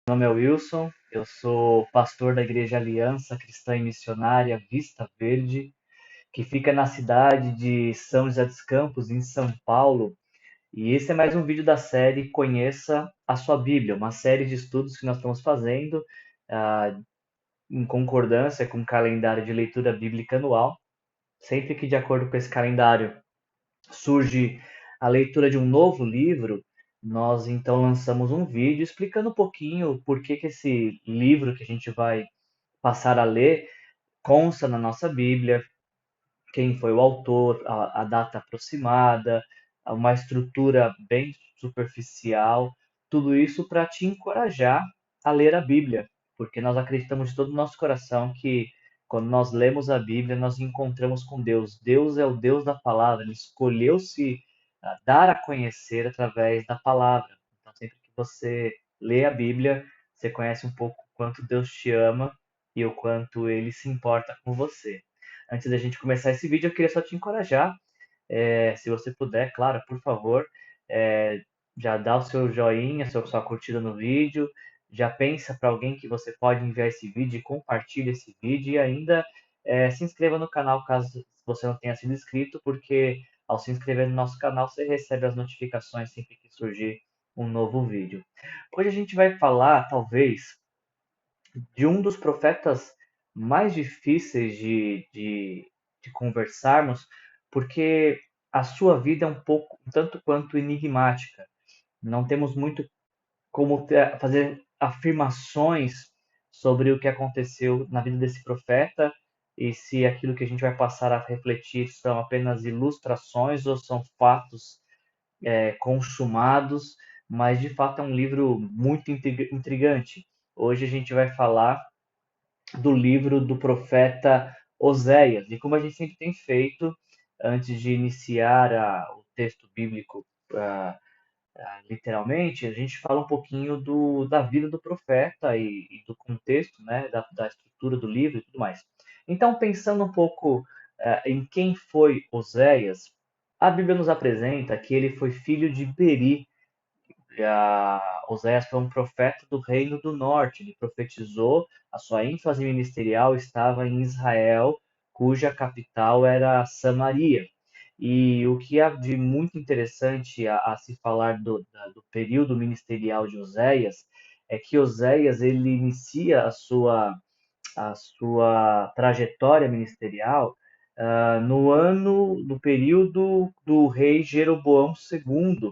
Meu nome é Wilson, eu sou pastor da Igreja Aliança Cristã e Missionária Vista Verde, que fica na cidade de São José dos Campos, em São Paulo. E esse é mais um vídeo da série Conheça a Sua Bíblia, uma série de estudos que nós estamos fazendo em concordância com o calendário de leitura bíblica anual. Sempre que, de acordo com esse calendário, surge a leitura de um novo livro, nós então lançamos um vídeo explicando um pouquinho por que esse livro que a gente vai passar a ler consta na nossa Bíblia, quem foi o autor, a data aproximada, uma estrutura bem superficial, tudo isso para te encorajar a ler a Bíblia, porque nós acreditamos de todo o nosso coração que quando nós lemos a Bíblia, nós encontramos com Deus. Deus é o Deus da palavra, ele escolheu se dar a conhecer através da palavra. Então, sempre que você lê a Bíblia, você conhece um pouco o quanto Deus te ama e o quanto ele se importa com você. Antes da gente começar esse vídeo, eu queria só te encorajar, se você puder, claro, por favor, é, já dá o seu joinha, sua curtida no vídeo, já pensa para alguém que você pode enviar esse vídeo, compartilha esse vídeo e ainda se inscreva no canal caso você não tenha sido inscrito, porque ao se inscrever no nosso canal você recebe as notificações sempre que surgir um novo vídeo. Hoje a gente vai falar, talvez, de um dos profetas mais difíceis de conversarmos, porque a sua vida é um pouco, um tanto quanto enigmática. Não temos muito como fazer afirmações sobre o que aconteceu na vida desse profeta e se aquilo que a gente vai passar a refletir são apenas ilustrações ou são fatos consumados, mas de fato é um livro muito intrigante. Hoje a gente vai falar do livro do profeta Oséias. E como a gente sempre tem feito, antes de iniciar o texto bíblico literalmente, a gente fala um pouquinho da vida do profeta e do contexto, né, da estrutura do livro e tudo mais. Então, pensando um pouco em quem foi Oséias, a Bíblia nos apresenta que ele foi filho de Beri. Oséias foi um profeta do Reino do Norte. Ele profetizou, a sua ênfase ministerial estava em Israel, cuja capital era Samaria. E o que há de muito interessante a se falar do período ministerial de Oséias é que Oséias ele inicia a sua trajetória ministerial no período do rei Jeroboão II,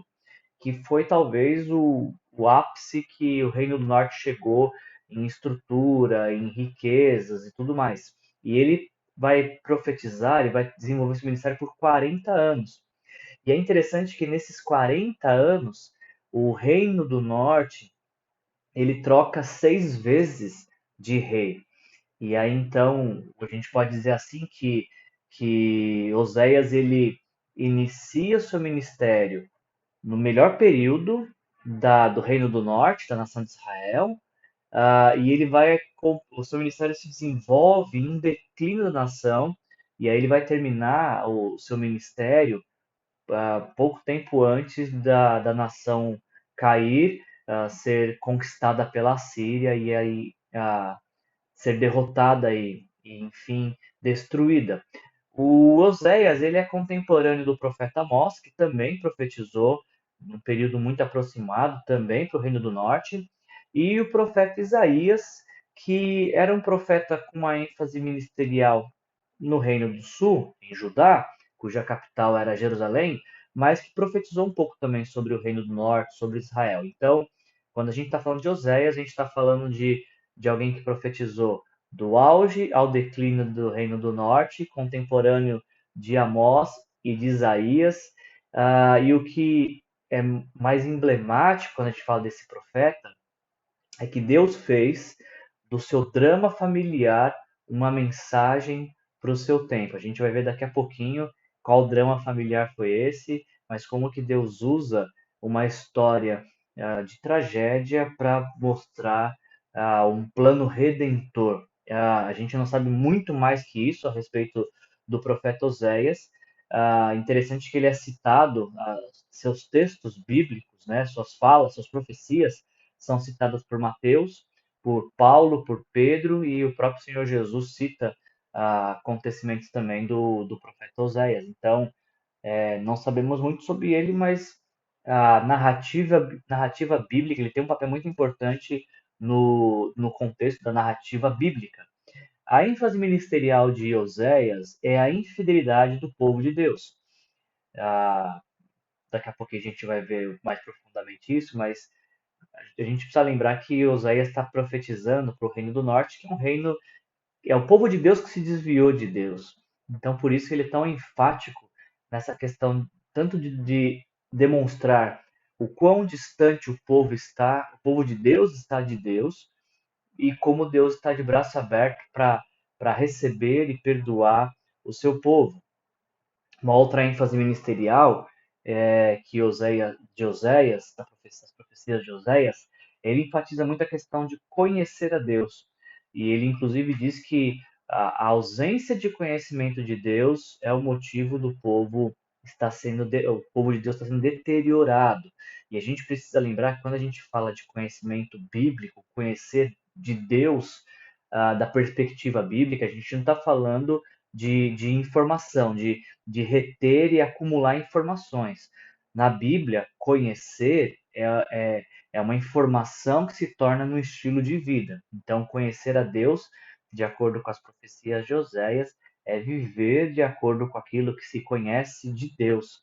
que foi talvez o ápice que o Reino do Norte chegou em estrutura, em riquezas e tudo mais. E ele vai profetizar, ele vai desenvolver esse ministério por 40 anos. E é interessante que nesses 40 anos, o Reino do Norte, ele troca 6 vezes de rei. E aí então, a gente pode dizer assim que Oséias ele inicia o seu ministério no melhor período do Reino do Norte, da nação de Israel, e o seu ministério se desenvolve em um declínio da nação, e aí ele vai terminar o seu ministério pouco tempo antes da nação cair, ser conquistada pela Síria e aí ser derrotada e, enfim, destruída. O Oséias, ele é contemporâneo do profeta Amós, que também profetizou num período muito aproximado também para o Reino do Norte, e o profeta Isaías, que era um profeta com uma ênfase ministerial no Reino do Sul, em Judá, cuja capital era Jerusalém, mas que profetizou um pouco também sobre o Reino do Norte, sobre Israel. Então, quando a gente está falando de Oséias, a gente está falando de alguém que profetizou do auge ao declínio do Reino do Norte, contemporâneo de Amós e de Isaías. E o que é mais emblemático quando a gente fala desse profeta é que Deus fez do seu drama familiar uma mensagem para o seu tempo. A gente vai ver daqui a pouquinho qual drama familiar foi esse, mas como que Deus usa uma história de tragédia para mostrar um plano redentor. A gente não sabe muito mais que isso a respeito do profeta Oséias. Interessante que ele é citado, seus textos bíblicos, né, suas falas, suas profecias, são citadas por Mateus, por Paulo, por Pedro, e o próprio Senhor Jesus cita acontecimentos também do profeta Oséias. Então, não sabemos muito sobre ele, mas a narrativa bíblica, ele tem um papel muito importante no contexto da narrativa bíblica. A ênfase ministerial de Oséias é a infidelidade do povo de Deus. Ah, daqui a pouco a gente vai ver mais profundamente isso, mas a gente precisa lembrar que Oséias está profetizando para o Reino do Norte, que é um reino, é o povo de Deus que se desviou de Deus. Então, por isso ele é tão enfático nessa questão, tanto de demonstrar o quão distante o povo está, o povo de Deus está de Deus, e como Deus está de braço aberto para receber e perdoar o seu povo. Uma outra ênfase ministerial que de Oséias, das profecias de Oséias, ele enfatiza muito a questão de conhecer a Deus. E ele, inclusive, diz que a ausência de conhecimento de Deus é o motivo do povo o povo de Deus está sendo deteriorado. E a gente precisa lembrar que quando a gente fala de conhecimento bíblico, conhecer de Deus da perspectiva bíblica, a gente não está falando de informação, de reter e acumular informações. Na Bíblia, conhecer é uma informação que se torna no estilo de vida. Então, conhecer a Deus, de acordo com as profecias de Oséias, é viver de acordo com aquilo que se conhece de Deus.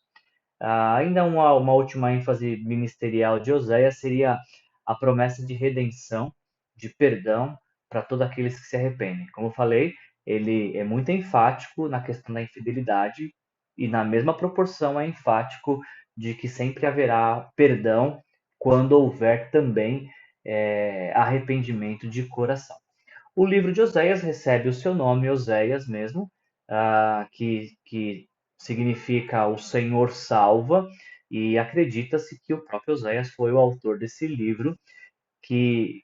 Ainda uma última ênfase ministerial de Oséias seria a promessa de redenção, de perdão para todos aqueles que se arrependem. Como eu falei, ele é muito enfático na questão da infidelidade e, na mesma proporção, é enfático de que sempre haverá perdão quando houver também arrependimento de coração. O livro de Oséias recebe o seu nome, Oséias mesmo, que significa o Senhor salva, e acredita-se que o próprio Oséias foi o autor desse livro, que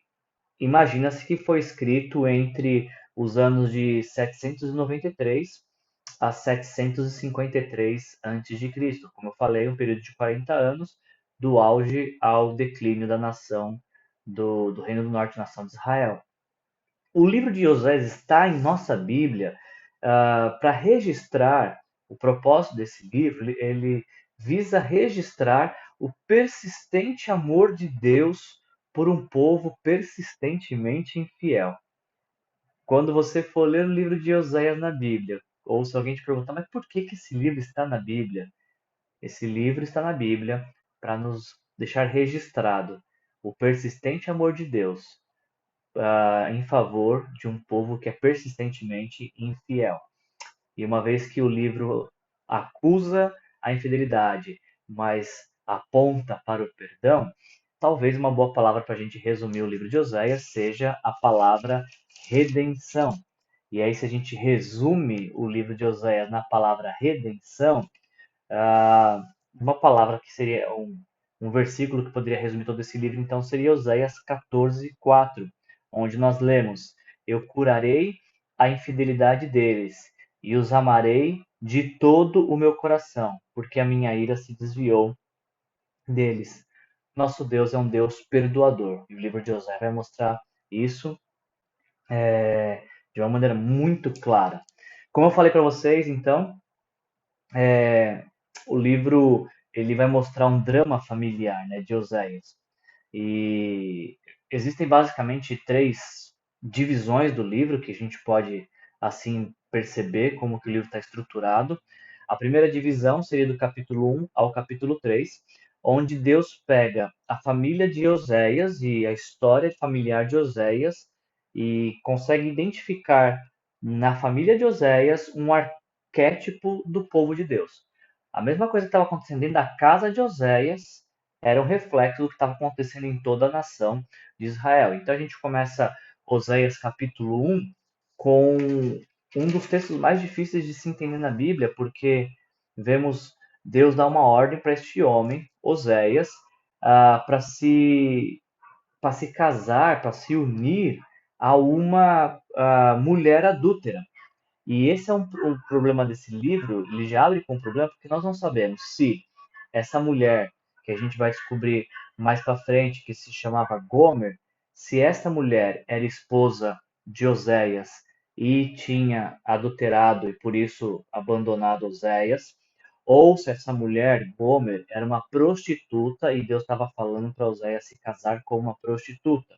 imagina-se que foi escrito entre os anos de 793 a 753 a.C., como eu falei, um período de 40 anos, do auge ao declínio da nação do Reino do Norte, nação de Israel. O livro de Osés está em nossa Bíblia para registrar o propósito desse livro. Ele visa registrar o persistente amor de Deus por um povo persistentemente infiel. Quando você for ler o livro de Oséias na Bíblia, ou se alguém te perguntar, mas por que esse livro está na Bíblia? Esse livro está na Bíblia para nos deixar registrado o persistente amor de Deus em favor de um povo que é persistentemente infiel. E uma vez que o livro acusa a infidelidade, mas aponta para o perdão, talvez uma boa palavra para a gente resumir o livro de Oséias seja a palavra redenção. E aí, se a gente resume o livro de Oséias na palavra redenção, uma palavra que seria um versículo que poderia resumir todo esse livro, então, seria Oséias 14:4, onde nós lemos: Eu curarei a infidelidade deles e os amarei de todo o meu coração, porque a minha ira se desviou deles. Nosso Deus é um Deus perdoador. E o livro de Oséias vai mostrar isso de uma maneira muito clara. Como eu falei para vocês, então, o livro ele vai mostrar um drama familiar, né, de Oséias. E existem basicamente três divisões do livro que a gente pode assim perceber como que o livro está estruturado. A primeira divisão seria do capítulo 1 ao capítulo 3, onde Deus pega a família de Oséias e a história familiar de Oséias e consegue identificar na família de Oséias um arquétipo do povo de Deus. A mesma coisa que estava acontecendo dentro da casa de Oséias era um reflexo do que estava acontecendo em toda a nação de Israel. Então a gente começa Oséias capítulo 1 com um dos textos mais difíceis de se entender na Bíblia, porque vemos Deus dar uma ordem para este homem, Oséias, para se casar, para se unir a uma mulher adúltera. E esse é um problema desse livro, ele já abre com um problema, porque nós não sabemos se essa mulher, que a gente vai descobrir mais para frente, que se chamava Gomer, se esta mulher era esposa de Oséias e tinha adulterado e por isso abandonado Oséias, ou se essa mulher, Gomer, era uma prostituta e Deus estava falando para Oséias se casar com uma prostituta.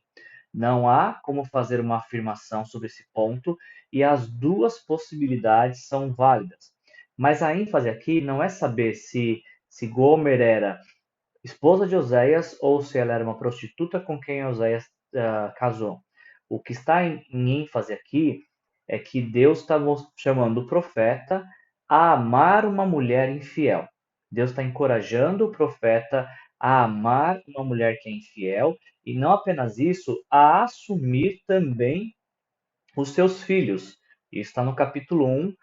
Não há como fazer uma afirmação sobre esse ponto e as duas possibilidades são válidas. Mas a ênfase aqui não é saber se Gomer era esposa de Oséias ou se ela era uma prostituta com quem Oséias casou. O que está em ênfase aqui é que Deus está chamando o profeta a amar uma mulher infiel. Deus está encorajando o profeta a amar uma mulher que é infiel e não apenas isso, a assumir também os seus filhos. Isso está no capítulo 1,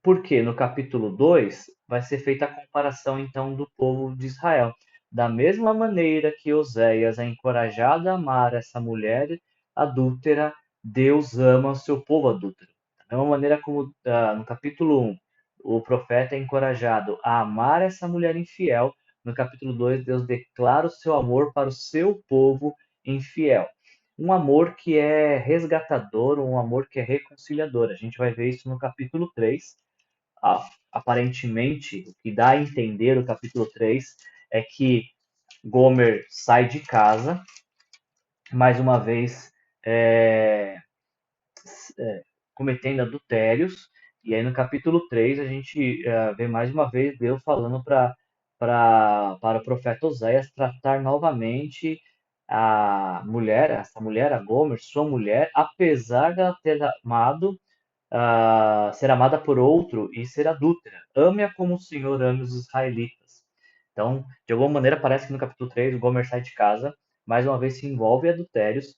porque no capítulo 2 vai ser feita a comparação então do povo de Israel. Da mesma maneira que Oséias é encorajado a amar essa mulher adúltera, Deus ama o seu povo adúltero. Da mesma maneira como no capítulo 1 o profeta é encorajado a amar essa mulher infiel, no capítulo 2 Deus declara o seu amor para o seu povo infiel. Um amor que é resgatador, um amor que é reconciliador. A gente vai ver isso no capítulo 3, aparentemente, o que dá a entender o capítulo 3 é que Gomer sai de casa, mais uma vez é, cometendo adultérios, e aí no capítulo 3 a gente vê mais uma vez Deus falando para o profeta Oséias tratar novamente a mulher, essa mulher, a Gomer, sua mulher, apesar de ela ter amado ser amada por outro e ser adúltera. Ame-a como o Senhor ama os israelitas. Então, de alguma maneira, parece que no capítulo 3 o Gomer sai de casa, mais uma vez se envolve em adultérios,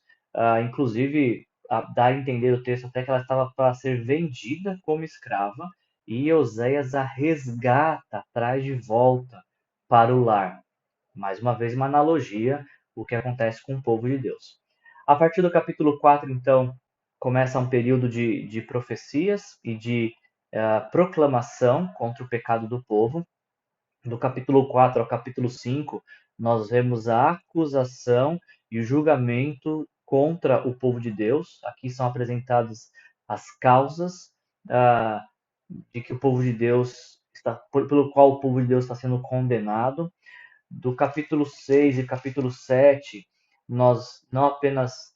inclusive dá a entender o texto até que ela estava para ser vendida como escrava, e Oséias a resgata, traz de volta para o lar. Mais uma vez, uma analogia, o que acontece com o povo de Deus. A partir do capítulo 4, então, começa um período de profecias e de proclamação contra o pecado do povo. Do capítulo 4 ao capítulo 5, nós vemos a acusação e o julgamento contra o povo de Deus. Aqui são apresentadas as causas ah, de que o povo de Deus pelo qual o povo de Deus está sendo condenado. Do capítulo 6 e capítulo 7, nós não apenas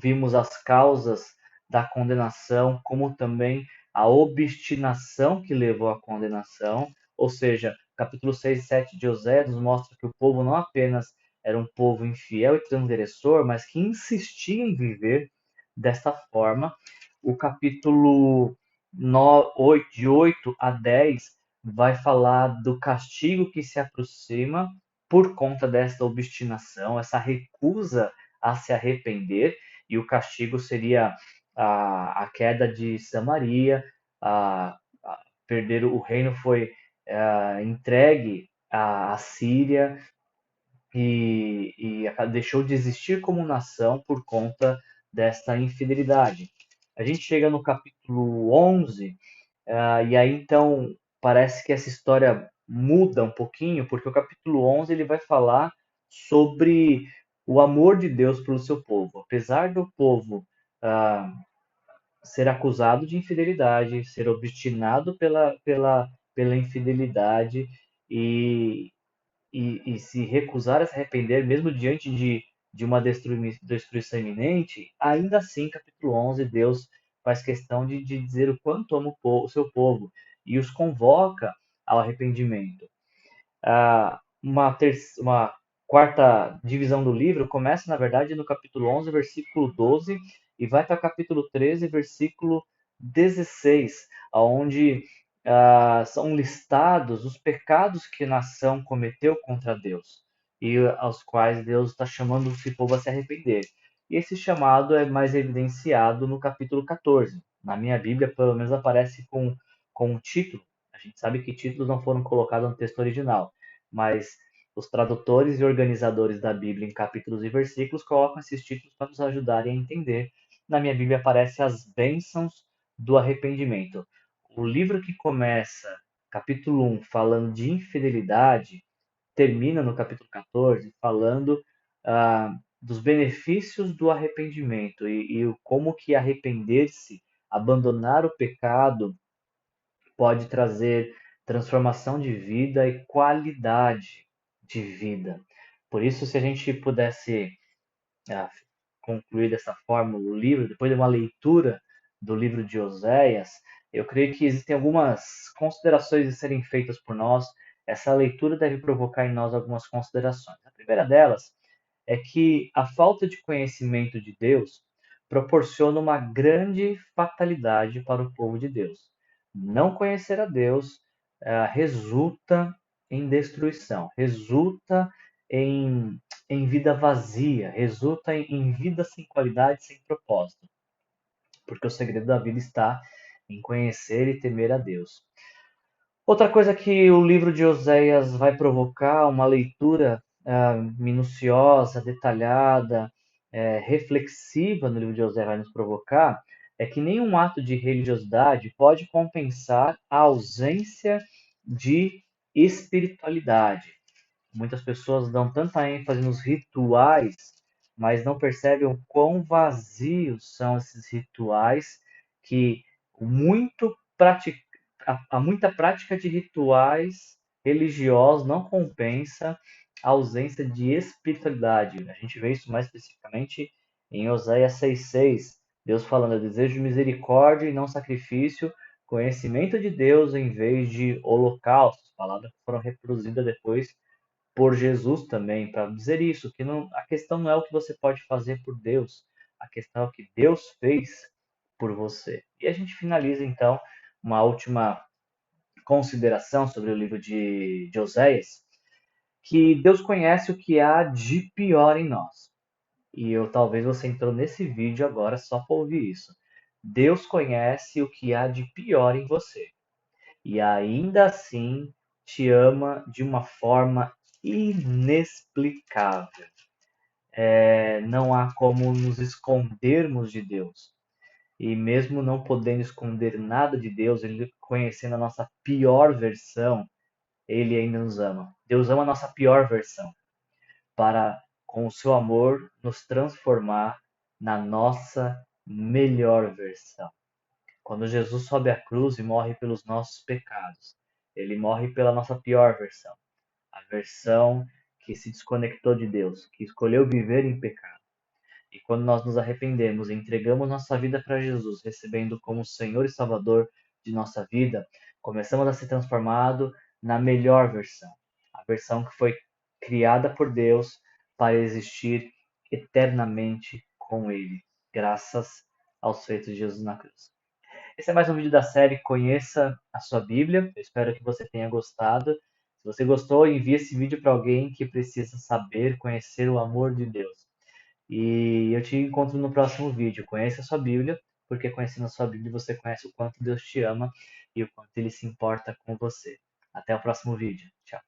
vimos as causas da condenação, como também a obstinação que levou à condenação, ou seja, capítulo 6 e 7 de Oséias nos mostra que o povo não apenas era um povo infiel e transgressor, mas que insistia em viver desta forma. O capítulo 8, de 8 a 10 vai falar do castigo que se aproxima por conta desta obstinação, essa recusa a se arrepender, e o castigo seria a queda de Samaria, a perder o reino foi entregue à Síria e deixou de existir como nação por conta desta infidelidade. A gente chega no capítulo 11, e aí então parece que essa história muda um pouquinho, porque o capítulo 11 ele vai falar sobre o amor de Deus pelo seu povo. Apesar do povo ah, ser acusado de infidelidade, ser obstinado pela infidelidade e, e se recusar a se arrepender, mesmo diante de uma destruição iminente, ainda assim, capítulo 11, Deus faz questão de dizer o quanto ama o seu povo e os convoca ao arrependimento. Uma quarta divisão do livro começa, na verdade, no capítulo 11, versículo 12, e vai para o capítulo 13, versículo 16, onde são listados os pecados que a nação cometeu contra Deus e aos quais Deus está chamando esse povo a se arrepender. E esse chamado é mais evidenciado no capítulo 14. Na minha Bíblia, pelo menos, aparece com um título. A gente sabe que títulos não foram colocados no texto original, mas os tradutores e organizadores da Bíblia em capítulos e versículos colocam esses títulos para nos ajudarem a entender. Na minha Bíblia aparece as bênçãos do arrependimento. O livro que começa, capítulo 1, falando de infidelidade, termina no capítulo 14 falando dos benefícios do arrependimento e como que arrepender-se, abandonar o pecado, pode trazer transformação de vida e qualidade de vida. Por isso, se a gente pudesse ah, concluir dessa forma o livro, depois de uma leitura do livro de Oséias, eu creio que existem algumas considerações a serem feitas por nós. Essa leitura deve provocar em nós algumas considerações. A primeira delas é que a falta de conhecimento de Deus proporciona uma grande fatalidade para o povo de Deus. Não conhecer a Deus resulta em destruição, resulta em vida vazia, resulta em vida sem qualidade, sem propósito, porque o segredo da vida está em conhecer e temer a Deus. Outra coisa que o livro de Oséias vai provocar, uma leitura minuciosa, detalhada, reflexiva no livro de Oséias vai nos provocar, é que nenhum ato de religiosidade pode compensar a ausência de espiritualidade. Muitas pessoas dão tanta ênfase nos rituais, mas não percebem o quão vazios são esses rituais, que muito a muita prática de rituais religiosos não compensa a ausência de espiritualidade. A gente vê isso mais especificamente em Oséias 6,6. Deus falando: eu desejo misericórdia e não sacrifício, conhecimento de Deus em vez de holocaustos. Palavras que foram reproduzidas depois por Jesus também, para dizer isso, que não, a questão não é o que você pode fazer por Deus, a questão é o que Deus fez por você. E a gente finaliza então uma última consideração sobre o livro de Oséias, que Deus conhece o que há de pior em nós. E talvez você entrou nesse vídeo agora só para ouvir isso. Deus conhece o que há de pior em você. E ainda assim te ama de uma forma inexplicável. Não há como nos escondermos de Deus. E mesmo não podendo esconder nada de Deus, Ele conhecendo a nossa pior versão, Ele ainda nos ama. Deus ama a nossa pior versão, para, com o seu amor, nos transformar na nossa melhor versão. Quando Jesus sobe à cruz e morre pelos nossos pecados, Ele morre pela nossa pior versão, a versão que se desconectou de Deus, que escolheu viver em pecado. E quando nós nos arrependemos e entregamos nossa vida para Jesus, recebendo como Senhor e Salvador de nossa vida, começamos a ser transformado na melhor versão, a versão que foi criada por Deus para existir eternamente com Ele, graças aos feitos de Jesus na cruz. Esse é mais um vídeo da série Conheça a Sua Bíblia. Eu espero que você tenha gostado. Se você gostou, envie esse vídeo para alguém que precisa saber, conhecer o amor de Deus. E eu te encontro no próximo vídeo. Conheça a sua Bíblia, porque conhecendo a sua Bíblia você conhece o quanto Deus te ama e o quanto Ele se importa com você. Até o próximo vídeo. Tchau.